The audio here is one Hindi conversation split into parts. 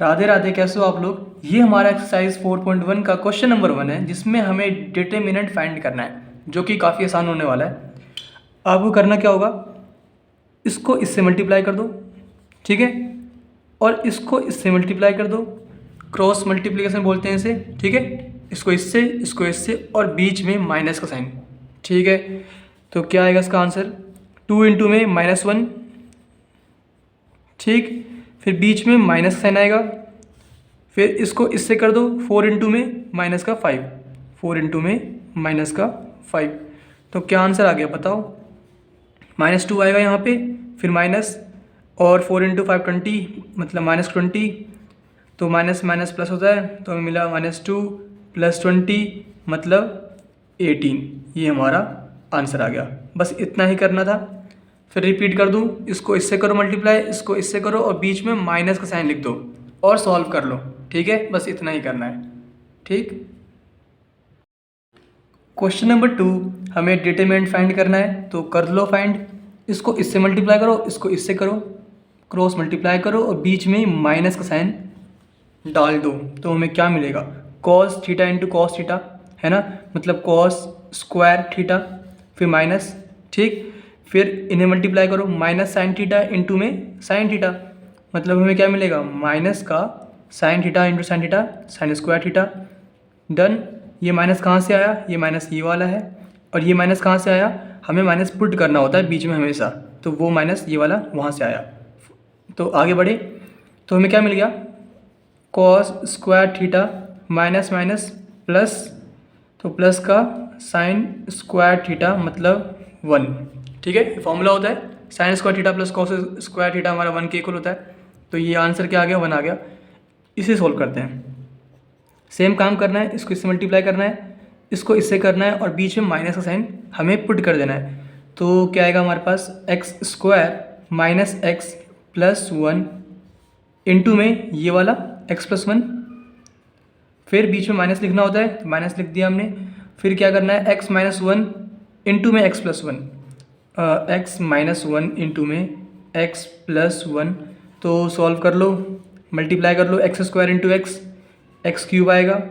राधे राधे, कैसे हो आप लोग। ये हमारा एक्सरसाइज 4.1 का क्वेश्चन नंबर 1 है, जिसमें हमें डिटरमिनेंट फाइंड करना है, जो कि काफ़ी आसान होने वाला है। आपको करना क्या होगा, इसको इससे मल्टीप्लाई कर दो, ठीक है, और इसको इससे मल्टीप्लाई कर दो। क्रॉस मल्टीप्लिकेशन बोलते हैं इसे, ठीक है। इसको इससे और बीच में माइनस का साइन, ठीक है। तो क्या आएगा इसका आंसर, 2 इंटू में -1, ठीक। फिर बीच में माइनस का साइन आएगा। फिर इसको इससे कर दो, 4 इंटू में माइनस का 5, 4 इंटू में माइनस का 5। तो क्या आंसर आ गया बताओ। -2 आएगा यहाँ पे, फिर माइनस, और 4 इंटू 5 20, मतलब -20। तो माइनस माइनस प्लस होता है, तो हमें मिला -2 + 20 मतलब 18। ये हमारा आंसर आ गया। बस इतना ही करना था। फिर रिपीट कर दूँ, इसको इससे करो मल्टीप्लाई, इसको इससे करो और बीच में माइनस का साइन लिख दो और सॉल्व कर लो, ठीक है। बस इतना ही करना है, ठीक। क्वेश्चन नंबर 2, हमें डिटरमिनेंट फाइंड करना है, तो कर लो फाइंड। इसको इससे मल्टीप्लाई करो, इसको इससे करो, क्रॉस मल्टीप्लाई करो और बीच में माइनस का साइन डाल दो। तो हमें क्या मिलेगा, cos theta into cos theta, है ना, मतलब cos स्क्वायर थीटा, फिर माइनस, ठीक। फिर इन्हें मल्टीप्लाई करो, माइनस साइन थीटा इंटू में साइन थीटा, मतलब हमें क्या मिलेगा, माइनस का sine theta into sine theta, sine square theta. Done. ये माइनस कहाँ से आया, ये माइनस ये वाला है, और ये माइनस कहाँ से आया, हमें माइनस पुट करना होता है बीच में हमेशा, तो वो माइनस ये वाला वहाँ से आया। तो आगे बढ़े, तो हमें क्या मिल गया, cos square theta minus minus plus, तो प्लस का साइन स्क्वायर थीटा मतलब 1, ठीक है। फॉर्मूला होता है sine square theta plus cos square theta हमारा 1 के इक्वल होता है। तो ये आंसर क्या आ गया, 1 आ गया। इसे सोल्व करते हैं। सेम काम करना है, इसको इससे मल्टीप्लाई करना है, इसको इससे करना है और बीच में माइनस का साइन हमें पुट कर देना है। तो क्या आएगा हमारे पास, x square minus x plus 1 into में ये वाला x प्लस 1, फिर बीच में माइनस लिखना होता है, तो माइनस लिख दिया हमने। फिर क्या करना है, x माइनस 1 इंटू में x plus 1, x minus 1 into में x प्लस 1। तो सॉल्व कर लो, मल्टीप्लाई कर लो, x square into x cube आएगा,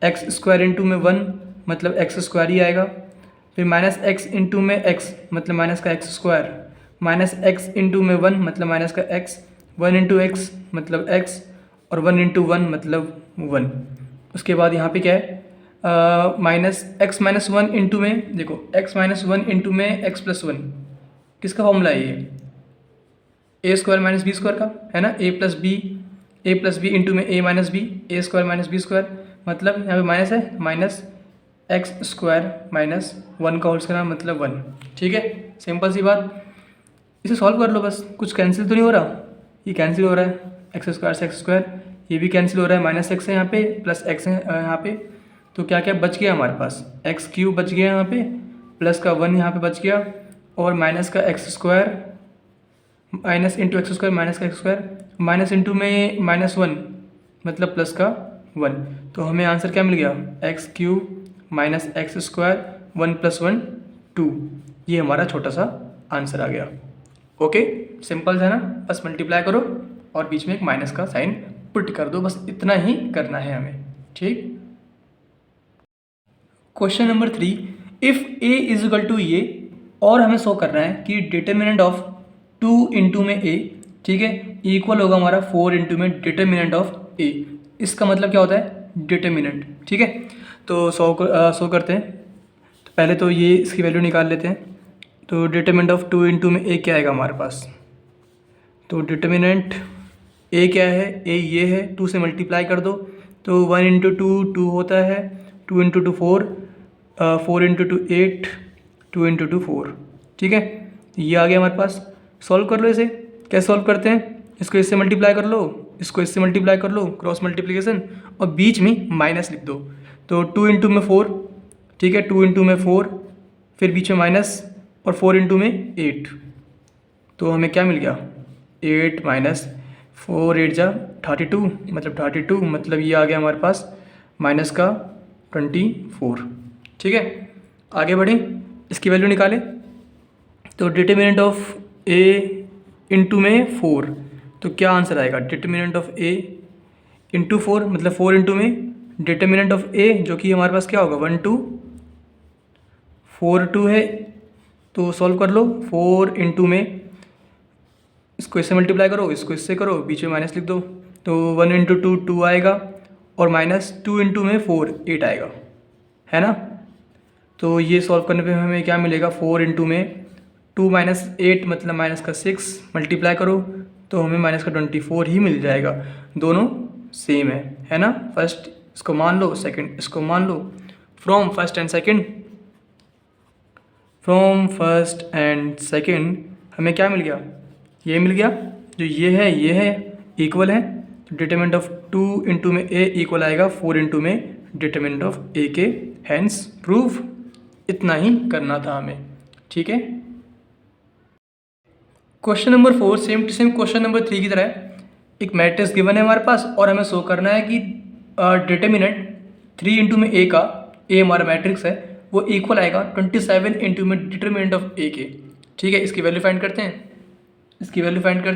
एक्स स्क्वायर इंटू में 1 मतलब एक्स स्क्वायर ही आएगा। फिर माइनस एक्स इंटू में x मतलब माइनस का x square, minus x into में 1 मतलब माइनस का x, 1 इंटू एक्स मतलब x, और 1 इंटू 1 मतलब 1। उसके बाद यहाँ पे क्या है, माइनस एक्स माइनस 1 इंटू में, देखो x माइनस 1 इंटू में x प्लस 1, किसका फॉर्मूला है ये, A square minus B square का, है ना। ए प्लस बी इंटू में a minus B, A square minus B square, मतलब यहाँ पे माइनस है, माइनस एक्स स्क्वायर माइनस 1 का होल स्क्वायर मतलब 1, ठीक है। सिंपल सी बात। इसे सॉल्व कर लो बस, कुछ कैंसिल तो नहीं हो रहा, ये कैंसिल हो रहा है, एक्स स्क्वायर से एक्स स्क्वायर, ये भी कैंसिल हो रहा है, माइनस एक्स है यहाँ पे, प्लस एक्स है यहाँ पे। तो क्या क्या बच गया हमारे पास, एक्स क्यूब बच गया यहाँ पे, प्लस का 1 यहाँ पे बच गया, और माइनस का x square, minus into x square minus का एक्स स्क्वायर, माइनस इंटू में -1 मतलब प्लस का 1। तो हमें आंसर क्या मिल गया, x cube minus x square 1 + 1 2। ये हमारा छोटा सा आंसर आ गया। ओके, सिंपल है ना, बस मल्टीप्लाई करो और बीच में एक माइनस का साइन पुट कर दो, बस इतना ही करना है हमें, ठीक। Question number 3, if a is equal to ये, और हमें शो करना है कि डिटर्मिनेंट ऑफ 2 इंटू में a, ठीक है, इक्वल होगा हमारा 4 इंटू में डिटर्मिनेंट ऑफ a। इसका मतलब क्या होता है, डिटर्मिनेंट, ठीक है। तो शो करते हैं। तो पहले तो ये इसकी वैल्यू निकाल लेते हैं। तो डिटर्मिनेंट ऑफ 2 इंटू में a क्या आएगा हमारे पास, तो डिटर्मिनेंट a क्या है, a ये है, 2 से मल्टीप्लाई कर दो, तो 1 इंटू 2 होता है, 2 इंटू 2 4, 4 इंटू 2 8, 2 इंटू 2 4, ठीक है। ये आ गया हमारे पास। सॉल्व कर लो इसे, कैसे सॉल्व करते हैं, इसको इससे मल्टीप्लाई कर लो, इसको इससे मल्टीप्लाई कर लो, क्रॉस मल्टीप्लिकेशन, और बीच में माइनस लिख दो। तो 2 इंटू में 4, ठीक है, 2 इंटू में 4, फिर बीच में माइनस, और 4 इंटू में 8। तो हमें क्या मिल गया, 8 माइनस 4 8 जा 32, मतलब 32, मतलब ये आ गया हमारे पास माइनस का 24, ठीक है। आगे बढ़ें, इसकी वैल्यू निकालें। तो डिटर्मिनेंट ऑफ a इंटू में 4, तो क्या आंसर आएगा, डिटर्मिनेंट ऑफ a इंटू 4 मतलब 4 इंटू में डिटर्मिनेंट ऑफ ए जो कि हमारे पास क्या होगा 1 2 4 2 है, तो सॉल्व कर लो। 4 इंटू में इसको इससे मल्टीप्लाई करो, इसको इससे करो, बीच में माइनस लिख दो, तो 1 इंटू 2 2 आएगा, और माइनस 2 इंटू में 4 8 आएगा, है ना। तो ये सॉल्व करने पे हमें क्या मिलेगा, 4 इंटू में 2 माइनस 8 मतलब माइनस का 6 मल्टीप्लाई करो तो हमें माइनस का 24 ही मिल जाएगा। दोनों सेम है ना। फर्स्ट इसको मान लो, सेकंड इसको मान लो। फ्रॉम फर्स्ट एंड सेकंड हमें क्या मिल गया, ये मिल गया, जो ये है इक्वल है, तो डिटरमिनेंट ऑफ 2 इंटू में ए इक्वल आएगा 4 इंटू में डिटरमिनेंट ऑफ ए के, हैंस प्रूफ। इतना ही करना था हमें, ठीक है। Question number 4 same to same question number 3 की तरह है। एक मैट्रिक्स गिवन है हमारे पास और हमें शो करना है कि डिटरमिनेंट 3 इंटू में ए का, ए हमारा मैट्रिक्स है, वो इक्वल आएगा 27 इंटू में डिटरमिनेंट ऑफ ए के, ठीक है। इसकी वैल्यू फाइंड करते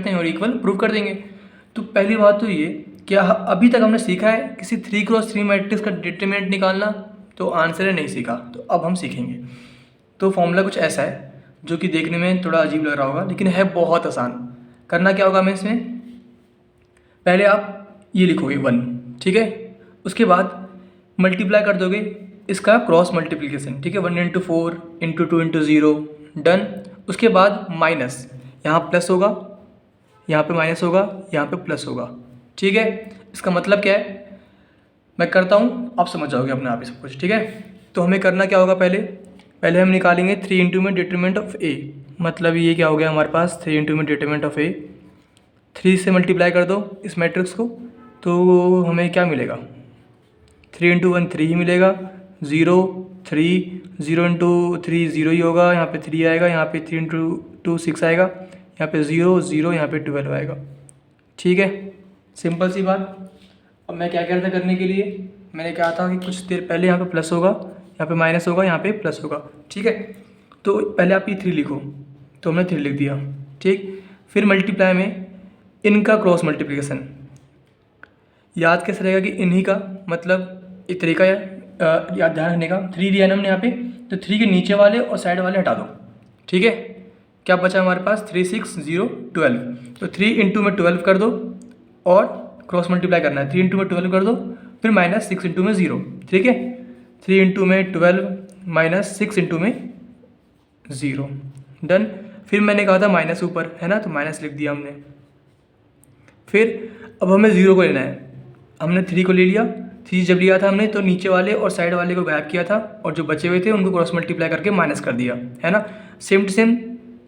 हैं और इक्वल प्रूव कर देंगे। तो पहली बात तो ये कि अभी तक हमने सीखा है किसी 3x3 मैट्रिक्स का डिटरमिनेंट निकालना, तो आंसर है नहीं सीखा, तो अब हम सीखेंगे। तो फॉर्मूला कुछ ऐसा है जो कि देखने में थोड़ा अजीब लग रहा होगा, लेकिन है बहुत आसान। करना क्या होगा हमें इसमें, पहले आप ये लिखोगे 1, ठीक है। उसके बाद मल्टीप्लाई कर दोगे इसका क्रॉस मल्टीप्लिकेशन, ठीक है। 1 इंटू 4 इंटू 2 इंटू 0, डन। उसके बाद माइनस, यहाँ प्लस होगा, यहाँ पे माइनस होगा, यहाँ पे प्लस होगा, ठीक है। इसका मतलब क्या है मैं करता हूँ, आप समझ जाओगे अपने आप ही सब कुछ, ठीक है। तो हमें करना क्या होगा, पहले हम निकालेंगे 3 इंटू में डिटरमिनेंट ऑफ ए, मतलब ये क्या हो गया हमारे पास 3 इंटू में डिटरमिनेंट ऑफ ए। 3 से मल्टीप्लाई कर दो इस मैट्रिक्स को, तो हमें क्या मिलेगा, 3 इंटू 1 3 ही मिलेगा, 0 3, 0 इंटू 3 0 ही होगा, यहाँ पे 3 आएगा, यहाँ पे 3 इंटू 2 6 आएगा, यहाँ पे 0 0, यहाँ पे 12 आएगा, ठीक है। सिंपल सी बात। अब मैं क्या कह रहा था करने के लिए, मैंने कहा था कि कुछ देर पहले यहाँ पे प्लस होगा, यहाँ पे माइनस होगा, यहाँ पे प्लस होगा, ठीक है। तो पहले आप ये 3 लिखो, तो हमने 3 लिख दिया, ठीक। फिर मल्टीप्लाई में इनका क्रॉस मल्टीप्लिकेशन, याद कैसे रहेगा कि इन्हीं का, मतलब एक तरीका है याद ध्यान रखने का। 3 दिया ना हमने यहाँ पे, तो 3 के नीचे वाले और साइड वाले हटा दो, ठीक है। क्या बचा हमारे पास 3 6 0 12, तो 3 इंटू में 12 कर दो और क्रॉस मल्टीप्लाई करना है, 3 इंटू में 12 कर दो, फिर माइनस 6 इंटू में 0, ठीक है। 3 इंटू में 12 माइनस 6 इंटू में 0, डन। फिर मैंने कहा था माइनस ऊपर है ना, तो माइनस लिख दिया हमने। फिर अब हमें 0 को लेना है, हमने 3 को ले लिया। 3 जब लिया था हमने तो नीचे वाले और साइड वाले को गायब किया था, और जो बचे हुए थे उनको क्रॉस मल्टीप्लाई करके माइनस कर दिया, है ना। सेम टू सेम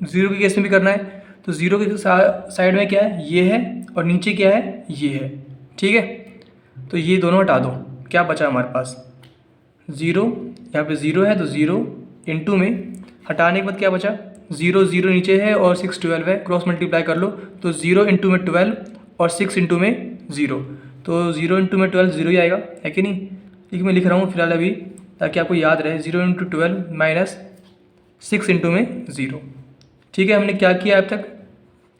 0 के केस में भी करना है। तो 0 के साइड में क्या है, ये है, और नीचे क्या है, ये है, ठीक है। तो ये दोनों हटा दो, क्या बचा हमारे पास 0, यहाँ पे 0 है, तो 0 इंटू में हटाने के बाद क्या बचा, 0 0 नीचे है और 6 12 है, क्रॉस मल्टीप्लाई कर लो, तो 0 इंटू में 12 और 6 इंटू में 0, तो 0 इंटू में 12 0 ही आएगा, है कि नहीं। लेकिन मैं लिख रहा हूँ फिलहाल अभी ताकि आपको याद रहे, 0 इंटू 12 माइनस 6 इंटू में 0, ठीक है। हमने क्या किया अब तक,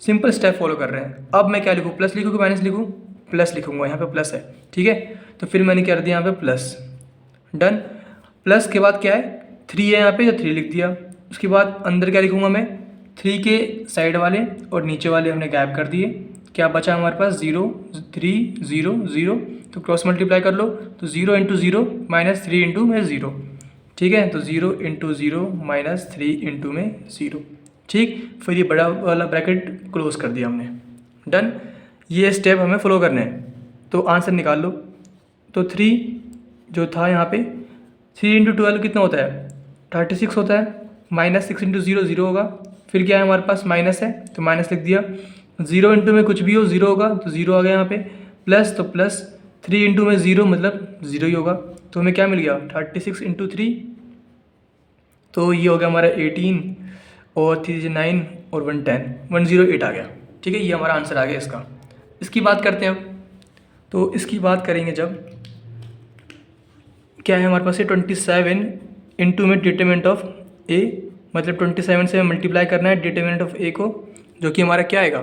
सिंपल स्टेप फॉलो कर रहे हैं। अब मैं क्या लिखूँ, प्लस लिखूँ कि माइनस लिखूँ, प्लस लिखूँगा, यहाँ पे प्लस है, ठीक है। तो फिर मैंने क्या कर दिया यहाँ पे प्लस, डन। प्लस के बाद क्या है 3 है यहाँ पे, तो 3 लिख दिया। उसके बाद अंदर क्या लिखूँगा मैं, 3 के साइड वाले और नीचे वाले हमने गायब कर दिए। क्या बचा हमारे पास 0 3 0 0, तो क्रॉस मल्टीप्लाई कर लो, तो 0 इंटू 0 माइनस 3 इंटू में 0, ठीक है। तो 0 इंटू 0 माइनस 3 इंटू में 0, ठीक। फिर ये बड़ा वाला ब्रैकेट क्लोज कर दिया हमने, डन। ये स्टेप हमें फॉलो करने हैं, तो आंसर निकाल लो। तो 3 जो था यहाँ पे, 3 इंटू 12 कितना होता है 36 होता है, माइनस 6 इंटू 0 0 होगा। फिर क्या है हमारे पास माइनस है, तो माइनस लिख दिया। 0 इंटू में कुछ भी हो 0 होगा, तो 0 आ गया यहाँ पे। प्लस, तो प्लस 3 इंटू में 0 मतलब 0 ही होगा, तो हमें क्या मिल गया 36 इंटू 3, तो ये हो गया हमारा 18 और 3 9 और 1 10 108 आ गया, ठीक है। ये हमारा आंसर आ गया इसका। इसकी बात करते हैं अब, तो इसकी बात करेंगे जब क्या है हमारे पास ये 27 इंटू में डिटरमिनेंट ऑफ ए, मतलब 27 से मल्टीप्लाई करना है डिटरमिनेंट ऑफ ए को, जो कि हमारा क्या आएगा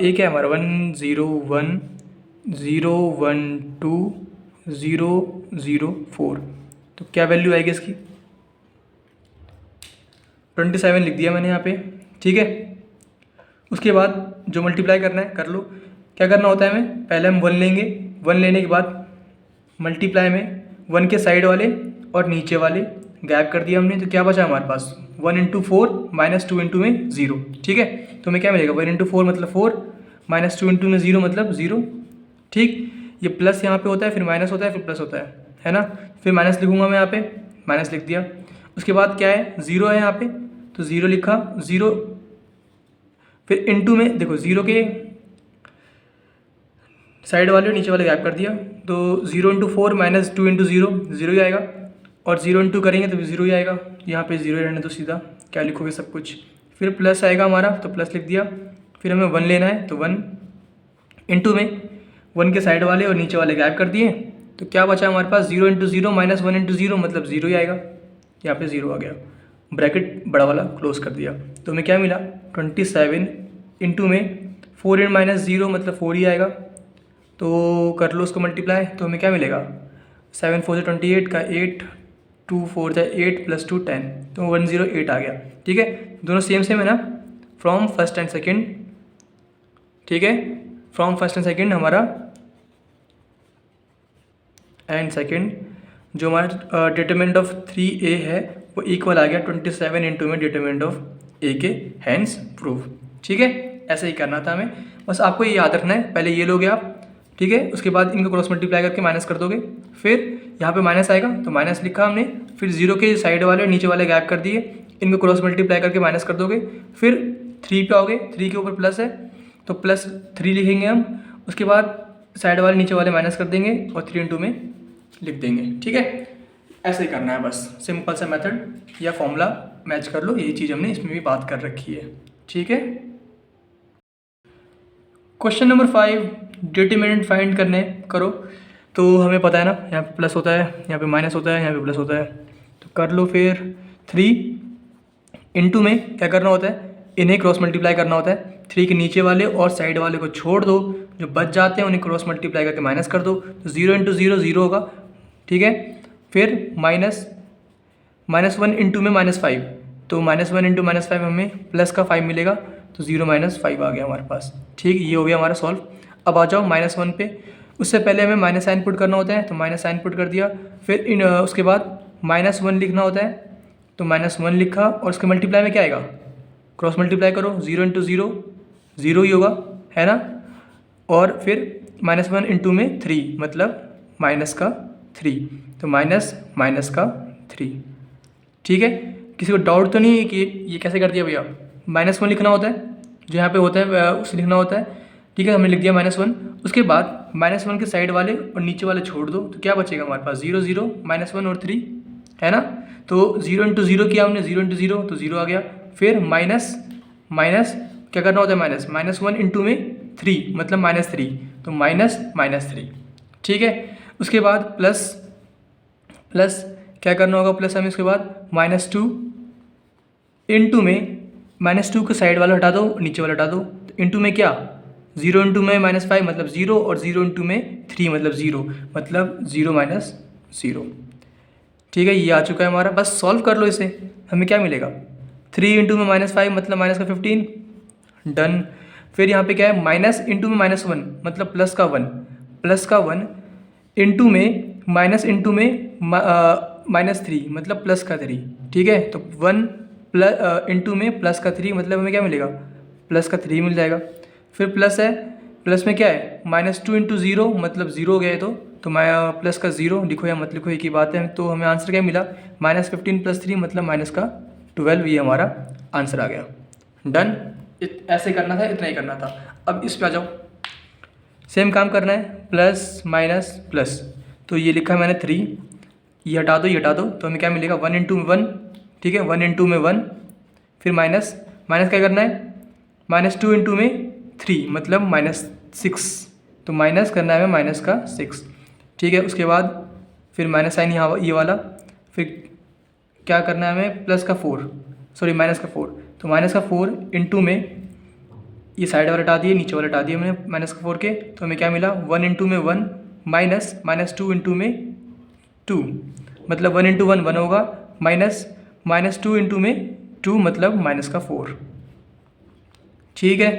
ए क्या है हमारा 1 0 1 0 1 2 0 0 4। तो क्या वैल्यू आएगी इसकी? 27 लिख दिया मैंने यहाँ पे, ठीक है। उसके बाद जो मल्टीप्लाई करना है कर लो। क्या करना होता है हमें? पहले हम 1 लेंगे, 1 लेने के बाद मल्टीप्लाई में 1 के साइड वाले और नीचे वाले गैप कर दिया हमने, तो क्या बचा हमारे पास? 1 इंटू 4 माइनस 2 इंटू में 0, ठीक है। तो हमें क्या मिलेगा? 1 इंटू 4 मतलब 4 माइनस 2 इंटू में 0 मतलब 0, ठीक। ये प्लस यहाँ पे होता है, फिर माइनस होता है, फिर प्लस होता है ना। फिर माइनस लिखूंगा मैं यहाँ पे, माइनस लिख दिया। उसके बाद क्या है? 0 है यहाँ पे, तो 0 लिखा, 0 फिर इंटू में देखो 0 के साइड वाले और नीचे वाले गैप कर दिया, तो 0 इंटू 4 माइनस 2 इंटू 0 0 ही आएगा, और 0 इंटू करेंगे तो भी 0 ही आएगा। यहाँ पे 0 रहने तो सीधा क्या लिखोगे सब कुछ। फिर प्लस आएगा हमारा, तो प्लस लिख दिया। फिर हमें 1 लेना है, तो 1 इंटू में 1 के साइड वाले और नीचे वाले गैप कर दिए, तो क्या बचा हमारे पास? 0 इंटू 0 माइनस 1 इंटू 0 मतलब 0 ही आएगा। यहाँ पे 0 आ गया, ब्रैकेट बड़ा वाला क्लोज कर दिया। तो हमें क्या मिला? 27 इंटू में 4 इन माइनस 0 मतलब 4 ही आएगा। तो कर लो उसको मल्टीप्लाई, तो हमें क्या मिलेगा? 7 4 से 28 का 8, 2 4 से 8 प्लस 2 10, तो 108 आ गया, ठीक है। दोनों सेम सेम है ना, फ्रॉम फर्स्ट एंड सेकेंड, ठीक है। फ्रॉम फर्स्ट एंड सेकेंड हमारा एंड सेकेंड जो हमारा डिटरमिनेंट ऑफ 3a है वो इक्वल आ गया 27 इंटू में डिटरमिनेंट ऑफ a के, हैंस प्रूव, ठीक है। ऐसे ही करना था हमें, बस आपको ये याद रखना है। पहले ये लोगे आप, ठीक है। उसके बाद इनको क्रॉस मल्टीप्लाई करके माइनस कर दोगे, फिर यहाँ पे माइनस आएगा तो माइनस लिखा हमने, फिर 0 के साइड वाले और नीचे वाले गैप कर दिए, इनको क्रॉस मल्टीप्लाई करके माइनस कर दोगे, फिर 3 पे आओगे, 3 के ऊपर प्लस है तो प्लस 3 लिखेंगे हम। उसके बाद साइड वाले नीचे वाले माइनस कर देंगे और 3 इंटू में लिख देंगे, ठीक है। ऐसे ही करना है बस, सिंपल सा मेथड या फॉर्मूला मैच कर लो, यही चीज़ हमने इसमें भी बात कर रखी है, ठीक है। क्वेश्चन नंबर 5, डिटरमिनेंट फाइंड करने करो। तो हमें पता है ना, यहाँ पे प्लस होता है, यहाँ पे माइनस होता है, यहाँ पे प्लस होता है, तो कर लो। फिर 3 इंटू में क्या करना होता है? इन्हें क्रॉस मल्टीप्लाई करना होता है। 3 के नीचे वाले और साइड वाले को छोड़ दो, जो बच जाते हैं उन्हें क्रॉस मल्टीप्लाई करके माइनस कर दो, तो 0 इंटू 0 0 होगा, ठीक है। फिर -1 इंटू में -5, तो -1 इंटू -5 हमें प्लस का 5 मिलेगा, तो 0 -5 आ गया हमारे पास, ठीक। ये हो गया हमारा सॉल्व। अब आ जाओ -1 पे। उससे पहले हमें माइनस साइन पुट करना होता है, तो माइनस साइन पुट कर दिया। फिर उसके बाद -1 लिखना होता है, तो -1 लिखा, और उसके मल्टीप्लाई में क्या आएगा? क्रॉस मल्टीप्लाई करो, 0 इंटू 0 0 ही होगा, है ना। और फिर -1 इंटू में 3 मतलब माइनस का 3, तो माइनस का 3, ठीक है। किसी को डाउट तो नहीं है कि ये कैसे कर दिया भैया? -1 लिखना होता है, जो यहाँ पे होता है उसे लिखना होता है, ठीक है। हमने लिख दिया -1। उसके बाद -1 के साइड वाले और नीचे वाले छोड़ दो, तो क्या बचेगा हमारे पास? 0 0 -1 और 3, है ना। तो 0 इंटू 0 किया हमने, 0 इंटू 0 तो 0 आ गया। फिर माइनस क्या करना होता है? -1 इंटू में 3 मतलब -3, तो -3, ठीक है। उसके बाद प्लस क्या करना होगा? प्लस हमें उसके बाद -2 इंटू में -2 के साइड वाला हटा दो, नीचे वाला हटा दो, तो इंटू में क्या? 0 इंटू में -5 मतलब 0, और 0 इंटू में 3 मतलब 0, मतलब 0 -0, ठीक है। ये आ चुका है हमारा, बस सॉल्व कर लो इसे। हमें क्या मिलेगा? 3 इंटू में -5 मतलब माइनस का 15, डन। फिर यहाँ पे क्या है? माइनस इंटू में -1 मतलब प्लस का 1 इंटू में माइनस इंटू में -3 मतलब प्लस का 3, ठीक है। तो 1 प्लस इंटू में प्लस का 3 मतलब हमें क्या मिलेगा? प्लस का 3 मिल जाएगा। फिर प्लस है, प्लस में क्या है? -2 इंटू 0 मतलब 0 हो गया है, तो प्लस का 0 लिखो या मत लिखो एक ही बात है। तो हमें आंसर क्या मिला? -15 प्लस 3 मतलब माइनस का 12, ये हमारा आंसर आ गया, डन। ऐसे करना था, इतना ही करना था। अब इस पे आ जाओ, सेम काम करना है, प्लस माइनस प्लस। तो ये लिखा है मैंने 3, ये हटा दो, ये हटा दो, तो हमें क्या मिलेगा? 1 इंटू 1, ठीक है, 1 इंटू में 1, फिर माइनस क्या करना है? -2 इंटू में 3 मतलब -6, तो माइनस करना है हमें माइनस का 6, ठीक है। उसके बाद फिर माइनस साइन यहाँ ये वाला, फिर क्या करना है हमें? प्लस का 4, सॉरी माइनस का 4, तो माइनस का 4 इंटू में ये साइड वाला हटा दिए, नीचे वाला हटा दिया मैंने माइनस का 4 के, तो हमें क्या मिला 1 इंटू में 1 माइनस माइनस 2 इंटू में 2, मतलब 1 इंटू 1 1 होगा, माइनस माइनस 2 इंटू में 2 मतलब माइनस का 4। ठीक है,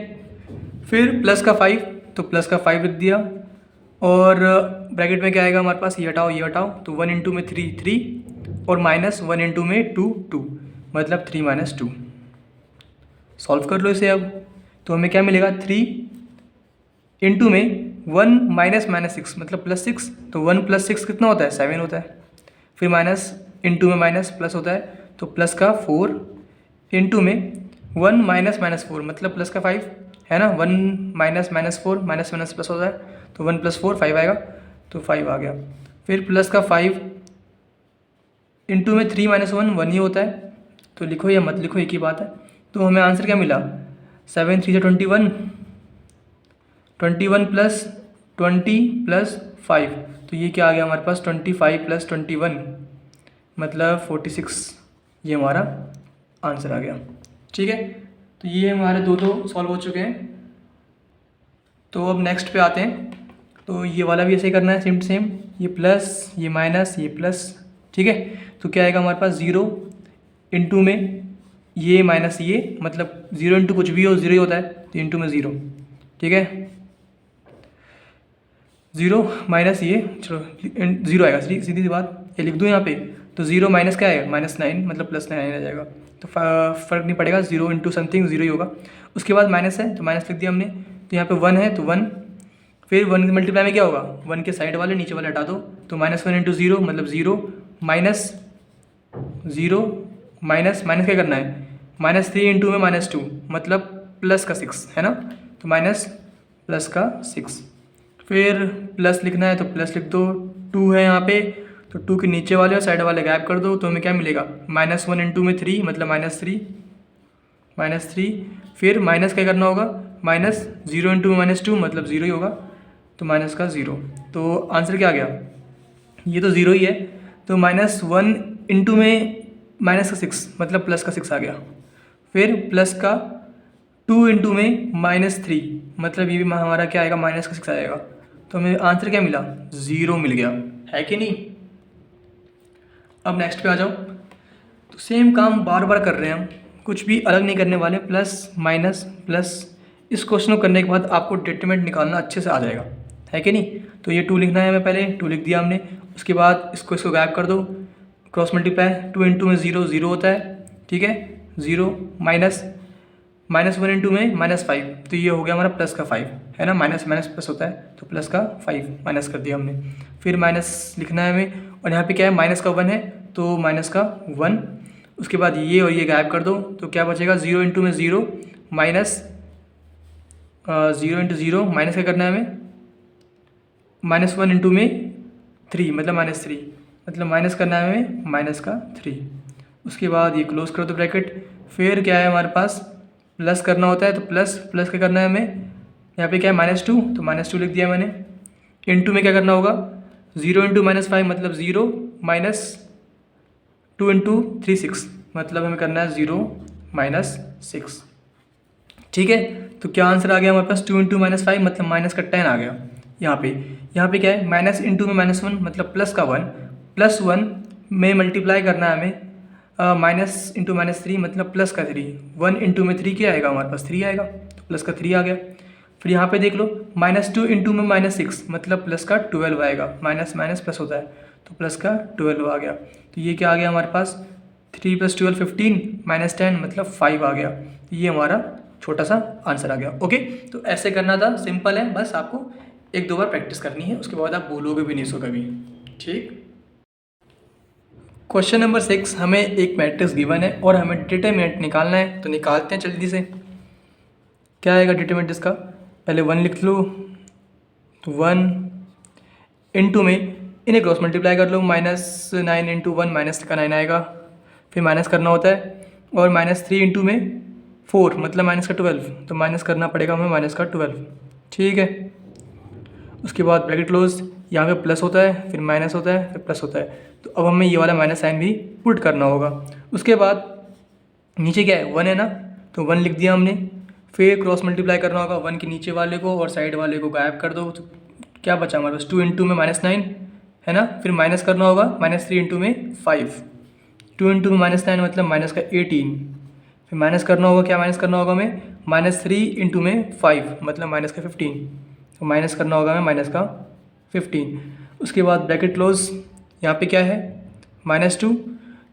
फिर प्लस का 5, तो प्लस का 5 लिख दिया, और ब्रैकेट में क्या आएगा हमारे पास, ये हटाओ, तो 1 इंटू में 3 3 और माइनस 1 इंटू में 2 2 मतलब 3 माइनस 2। सॉल्व कर लो इसे अब, तो हमें क्या मिलेगा 3 इंटू में 1 माइनस माइनस 6 मतलब प्लस 6, तो 1 प्लस 6 कितना होता है 7 होता है। फिर माइनस इंटू में माइनस प्लस होता है, तो प्लस का 4 इंटू में 1 माइनस माइनस 4 मतलब प्लस का 5 है ना, 1 minus minus 4 minus minus plus होता है, तो 1 प्लस 4 5 आएगा, तो 5 आ गया। फिर प्लस का 5 इंटू में 3 माइनस 1 1 ही होता है, तो लिखो या मत लिखो एक ही बात है। तो हमें आंसर क्या मिला 7 3 21 21 प्लस 20 प्लस 5, तो ये क्या आ गया हमारे पास 25 प्लस 21 मतलब 46, ये हमारा आंसर आ गया। ठीक है, तो ये हमारे दो सॉल्व हो चुके हैं। तो अब नेक्स्ट पे आते हैं, तो ये वाला भी ऐसे ही करना है सेम टू सेम, ये प्लस ये माइनस ये प्लस। ठीक है, तो क्या आएगा हमारे पास 0 इंटू में ये माइनस ये, मतलब 0 इंटू कुछ भी हो 0 ही होता है, तो इंटू में 0। ठीक है, 0 माइनस ये, चलो 0 आएगा, सीधी सी बात, ये लिख दूँ यहाँ पे, तो 0 माइनस क्या आएगा -9 मतलब +9 आ जाएगा, तो फ़र्क नहीं पड़ेगा, 0 इंटू समथिंग 0 ही होगा। उसके बाद माइनस है, तो माइनस लिख दिया हमने, तो यहाँ पे 1 है तो 1, फिर 1 के मल्टीप्लाई में क्या होगा 1 के साइड वाले नीचे वाले हटा दो, तो -1 इंटू 0 मतलब 0 माइनस 0 माइनस माइनस क्या करना है -3 इंटू में -2 मतलब प्लस का 6 है ना, तो माइनस प्लस का 6। फिर प्लस लिखना है तो प्लस लिख दो, 2 है यहाँ पे, तो 2 के नीचे वाले और साइड वाले गायब कर दो, तो हमें क्या मिलेगा -1 इंटू में 3 मतलब -3, फिर माइनस क्या करना होगा -0 इंटू में -2 मतलब 0 ही होगा, तो माइनस का 0। तो आंसर क्या आ गया, ये तो 0 ही है, तो -1 इंटू में -6 मतलब प्लस का 6 आ गया। फिर प्लस का 2 इंटू में -3 मतलब ये भी हमारा क्या आएगा -6 आएगा, तो हमें आंसर क्या मिला 0 मिल गया, है कि नहीं। अब नेक्स्ट पे आ जाओ, तो सेम काम बार बार कर रहे हैं हम, कुछ भी अलग नहीं करने वाले, प्लस माइनस प्लस। इस क्वेश्चन को करने के बाद आपको डिटरमिनेंट निकालना अच्छे से आ जाएगा, है कि नहीं। तो ये 2 लिखना है, हमें पहले 2 लिख दिया हमने, उसके बाद इसको गायब कर दो, क्रॉस मल्टीप्लाई, 2 इंटू में 0 0 होता है, ठीक है, 0 -1 इंटू में -5, तो ये हो गया हमारा प्लस का 5 है ना, माइनस माइनस प्लस होता है, तो प्लस का 5 माइनस कर दिया हमने। फिर माइनस लिखना है हमें, और यहाँ पे क्या है माइनस का 1 है, तो माइनस का 1, उसके बाद ये और ये गायब कर दो, तो क्या बचेगा 0 इंटू में 0 माइनस 0 इंटू 0 माइनस क्या करना है हमें -1 इंटू में 3 मतलब -3 मतलब माइनस करना है हमें माइनस का 3। उसके बाद ये क्लोज कर दो ब्रैकेट। फिर क्या है हमारे पास प्लस करना होता है, तो प्लस क्या करना है हमें, यहाँ पे क्या है -2, तो -2 लिख दिया मैंने। इंटू में क्या करना होगा 0 इंटू -5 मतलब 0 माइनस 2 इंटू 3 6 मतलब हमें करना है 0 -6। ठीक है, तो क्या आंसर आ गया हमारे पास 2 इंटू -5 मतलब माइनस का 10 आ गया। यहाँ पे क्या है माइनस इंटू में -1 मतलब प्लस का 1, +1 में मल्टीप्लाई करना है हमें, माइनस इंटू -3 मतलब प्लस का 3, 1 इंटू में 3 क्या आएगा हमारे पास 3 आएगा, तो प्लस का 3 आ गया। फिर यहाँ पे देख लो -2 इंटू में -6 मतलब प्लस का 12 आएगा, माइनस माइनस प्लस होता है, तो प्लस का 12 आ गया। तो ये क्या आ गया हमारे पास 3 + 12 15 -10 मतलब 5 आ गया। ये हमारा छोटा सा आंसर आ गया। ओके, तो ऐसे करना था, सिंपल है, बस आपको 1-2 बार प्रैक्टिस करनी है, उसके बाद आप भूलोगे भी नहीं इसको कभी। ठीक, क्वेश्चन नंबर 6, हमें एक मैट्रिक्स गिवन है और हमें डिटरमिनेंट निकालना है, तो निकालते हैं जल्दी से। क्या आएगा डिटरमिनेंट इसका, पहले 1 लिख लो, तो 1 इंटू में इन्हें क्रॉस मल्टीप्लाई कर लो, -9 इंटू 1 माइनस का 9 आएगा, फिर माइनस करना होता है, और -3 इंटू में 4 मतलब माइनस का 12, तो माइनस करना पड़ेगा हमें माइनस का 12। ठीक है, उसके बाद ब्रैकेट क्लोज, यहाँ पे प्लस होता है, फिर माइनस होता है, फिर प्लस होता है, तो अब हमें ये वाला माइनस साइन भी पुट करना होगा। उसके बाद नीचे क्या है 1 है ना, तो 1 लिख दिया हमने, फिर क्रॉस मल्टीप्लाई करना होगा 1 के नीचे वाले को और साइड वाले को गायब कर दो, तो क्या बचा हमारे पास 2 इंटू में -9 है ना। फिर माइनस करना होगा -3 इंटू में 5, 2 इंटू में -9 मतलब माइनस का 18। फिर माइनस करना होगा, क्या माइनस करना होगा हमें -3 इंटू में 5 मतलब माइनस का 15, तो माइनस करना होगा हमें माइनस का 15। उसके बाद ब्रैकेट क्लोज, यहाँ पे क्या है -2,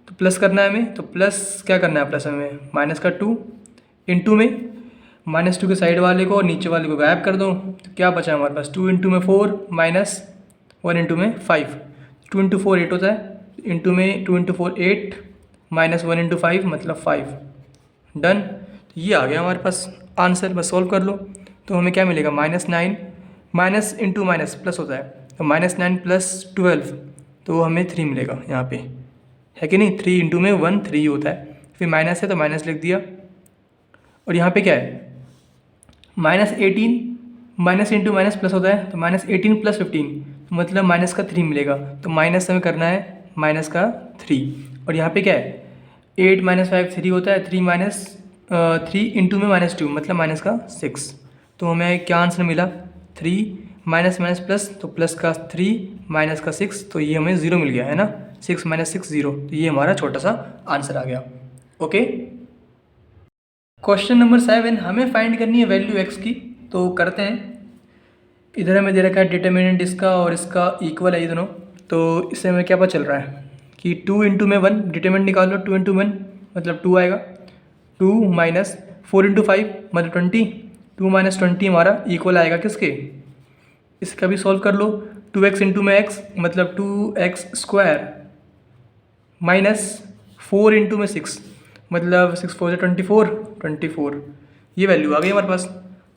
तो प्लस करना है हमें, तो प्लस क्या करना है प्लस हमें माइनस का 2 इंटू में -2 के साइड वाले को और नीचे वाले को गायब कर दो, तो क्या बचा हमारे पास 2 इंटू में 4 माइनस 1 इंटू में 5, 2 इंटू 4 8 होता है, इंटू में 2 इंटू 4 8 माइनस 1 इंटू 5 मतलब 5। डन, तो ये आ गया हमारे पास आंसर। बस सॉल्व कर लो तो हमें क्या मिलेगा -9 माइनस इंटू माइनस प्लस होता है, तो -9 प्लस 12 तो हमें 3 मिलेगा यहाँ पे, है कि नहीं। 3 इंटू में 1 3 होता है, फिर माइनस है तो माइनस लिख दिया। और यहाँ पे क्या है -18 माइनस इंटू माइनस प्लस होता है, तो -18 प्लस 15 तो मतलब माइनस का 3 मिलेगा, तो माइनस हमें करना है माइनस का 3। और यहाँ पे क्या है 8 माइनस 5 3 होता है, 3 माइनस 3 इंटू में -2 मतलब माइनस का 6, तो हमें क्या आंसर मिला 3 माइनस माइनस प्लस, तो प्लस का 3 माइनस का 6, तो ये हमें 0 मिल गया है ना, 6 माइनस 6 0, तो ये हमारा छोटा सा आंसर आ गया। ओके, क्वेश्चन नंबर 7 हमें फाइंड करनी है वैल्यू x की, तो करते हैं। इधर हमें दे रखा है डिटर्मिनेंट इसका और इसका इक्वल है ये दोनों, तो इससे हमें क्या पता चल रहा है कि 2 इंटू में 1 डिटर्मिनेंट निकाल लो, 2 इंटू 1 मतलब 2 आएगा, 2 माइनस 4 इंटू 5 मतलब 20, 2 माइनस 20 हमारा इक्वल आएगा किसके, इसका भी सॉल्व कर लो। 2x इंटू में x मतलब 2x स्क्वायर माइनस 4 इंटू में 6 मतलब 6 4 से 24, ये वैल्यू आ गई हमारे पास।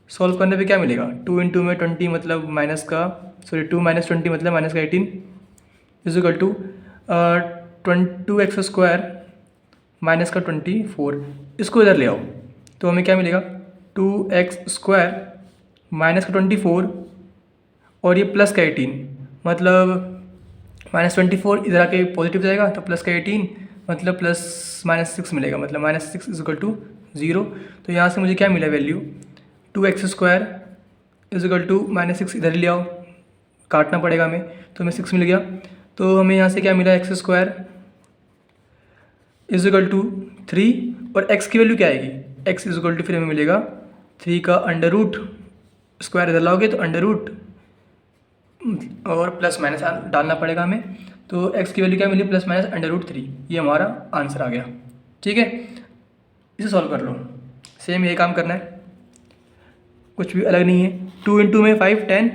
सॉल्व करने पे क्या मिलेगा 2 इंटू में 20 मतलब माइनस का 2 माइनस 20 मतलब माइनस का 18 is equal to 2x square minus का 24, इसको इधर ले आओ तो हमें क्या मिलेगा 2x स्क्वायर माइनस का 24 और ये प्लस का 18 मतलब -24 इधर आके पॉजिटिव जाएगा तो प्लस का 18 मतलब प्लस -6 मिलेगा, मतलब -6 इजिकल टू 0। तो यहाँ से मुझे क्या मिला value 2x square is equal to -6, इधर ले आओ काटना पड़ेगा हमें, तो हमें 6 मिल गया। तो हमें यहाँ से क्या मिला x स्क्वायर इजिकल टू 3 और x की वैल्यू क्या आएगी x इजिकल टू फिर हमें मिलेगा 3 का अंडर रूट, स्क्वायर इधर लाओगे तो अंडर रूट और प्लस माइनस डालना पड़ेगा हमें, तो x की वैल्यू क्या मिली प्लस माइनस अंडर रूट 3, ये हमारा आंसर आ गया। ठीक है, इसे सॉल्व कर लो, सेम ये काम करना है, कुछ भी अलग नहीं है। 2 इंटू में 5 10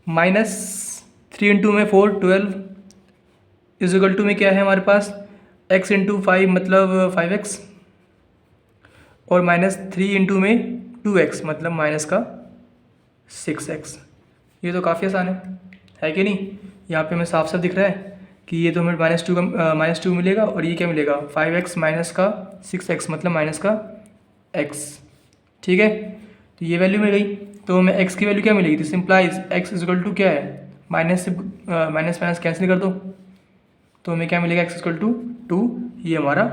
माइनस 3 इंटू में 4 12 इजिकल टू में क्या है हमारे पास x इंटू 5 मतलब 5x और माइनस 3 इंटू में 2x मतलब माइनस का 6x। ये तो काफ़ी आसान है कि नहीं, यहाँ पे हमें साफ साफ दिख रहा है कि ये तो हमें -2 मिलेगा और ये क्या मिलेगा 5x माइनस का 6x मतलब माइनस का x। ठीक है, तो ये वैल्यू मिल गई, तो हमें x की वैल्यू क्या मिलेगी, this implies x equal to क्या है माइनस से माइनस कैंसिल कर दो, तो हमें क्या मिलेगा x इजिकल टू 2, ये हमारा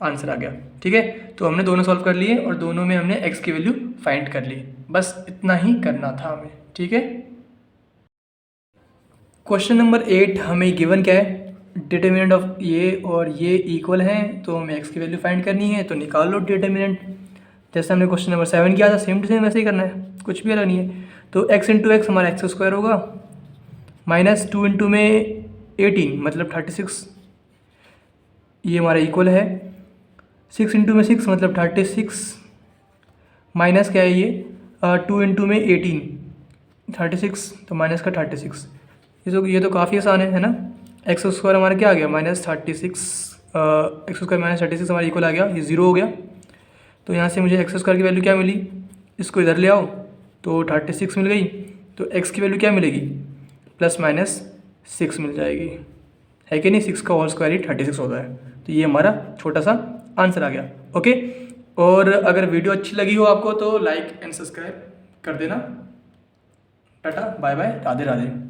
आंसर आ गया। ठीक है, तो हमने दोनों सॉल्व कर लिए और दोनों में हमने x की वैल्यू फाइंड कर ली, बस इतना ही करना था हमें। ठीक है, क्वेश्चन नंबर 8 हमें गिवन क्या है डिटर्मिनेंट ऑफ ये और ये इक्वल हैं, तो हमें x की वैल्यू फाइंड करनी है, तो निकाल लो डिटर्मिनेंट। जैसे हमने क्वेश्चन नंबर 7 किया था सेम टू सेम वैसे ही करना है, कुछ भी अलग नहीं है। तो x इंटू एक्स हमारा x स्क्वायर होगा माइनस 2 इंटू में 18 मतलब 36, ये हमारा इक्वल है 6 इंटू में 6 मतलब 36 माइनस क्या है ये 2 इंटू में 18 36 तो माइनस का 36। ये तो काफ़ी आसान है ना। एक्स स्क्वायर हमारा क्या आ गया -36, एक्स स्क्वायर -36 हमारा इक्वल आ गया, ये 0 हो गया। तो यहाँ से मुझे एक्स स्क्वायर की वैल्यू क्या मिली, इसको इधर ले आओ तो 36 मिल गई, तो एक्स की वैल्यू क्या मिलेगी +-6 मिल जाएगी, है कि नहीं। 6 का होल स्क्वायर ही 36 होता है, तो ये हमारा छोटा सा आंसर आ गया। ओके, और अगर वीडियो अच्छी लगी हो आपको तो लाइक एंड सब्सक्राइब कर देना। Tata bye bye, Radhe Radhe.